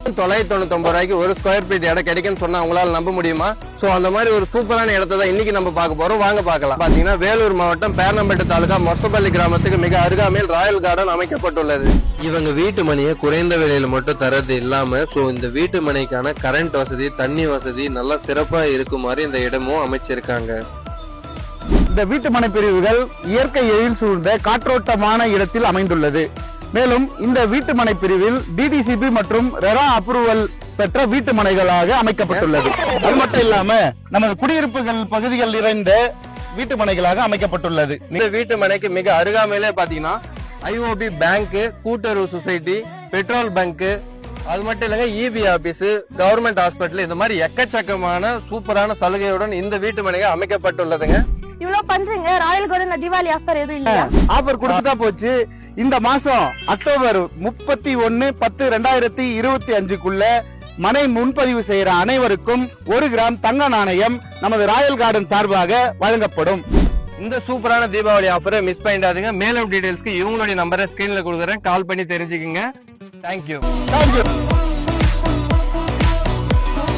999 ரூபாய்க்கு ஒரு square feet இடம் கிடைக்குன்னு சொன்னா உங்களால நம்ப முடியுமா? சோ அந்த மாதிரி ஒரு சூப்பரான இடத்தை தான் இன்னைக்கு நம்ம பார்க்க போறோம். வாங்க பார்க்கலாம். பாத்தீங்கன்னா வேலூர் மாவட்டம் பேரணம்பட்டு தாலுகா மொசப்பள்ளி கிராமத்துக்கு மிக அருகாமையில் ராயல் கார்டன் அமைக்கப்பட்டுள்ளது. இவங்க வீட்டு மனையை குறைந்த விலையில மட்டும் தரது இல்லாம சோ இந்த வீட்டு மனைக்கான கரண்ட் வசதி, தண்ணி வசதி நல்லா சிறப்பா இருக்குமாறு இந்த இடமும் அமைச்சிருக்காங்க. இந்த வீட்டு மனை பிரிவுகள் இயற்கை எழில் சூழ்ந்த காற்றோட்டமான இடத்தில் அமைந்துள்ளது. மேலும் இந்த வீட்டு மனை பிரிவில் டிடிசிபி மற்றும் ரெரா அப்ரூவல் பெற்ற வீட்டு மனைகளாக அமைக்கப்பட்டுள்ளது. அது மட்டும் இல்லாம நமது குடியிருப்புகள் பகுதிகள் நிறைந்த வீட்டு மனைகளாக அமைக்கப்பட்டுள்ளது. இந்த வீட்டு மனைக்கு மிக அருகாமையிலே பாத்தீங்கன்னா ஐஓபி பேங்க், கூட்டுறவு சொசைட்டி, பெட்ரோல் பங்க், அது மட்டும் இல்லங்க இபி ஆபீஸ், கவர்மெண்ட் ஹாஸ்பிட்டல், இந்த மாதிரி எக்கச்சக்கமான சூப்பரான சலுகையுடன் இந்த வீட்டு மனைகள் அமைக்கப்பட்டுள்ளதுங்க. இவ்வளவு பண்றீங்க, ராயல் கார்டன் தீபாவளி ஆஃபர் எதுவும் இல்லையா? ஆஃபர் கொடுத்துட்டா போச்சு. இந்த மாசம் அக்டோபர் 31/10/2025க்குள்ள மனை முன்பதிவு செய்யற அனைவருக்கும் 1 கிராம் தங்க நாணயம் நமது ராயல் கார்டன் சார்பாக வழங்கப்படும். இந்த சூப்பரான தீபாவளி ஆஃபரை மிஸ் பண்ணிடாதீங்க. மேலும் டீடைல்ஸ்க்கு இவங்களுடைய நம்பரை ஸ்கிரீன்ல கொடுக்குறேன், கால் பண்ணி தெரிஞ்சுக்குங்க. தேங்க்யூ.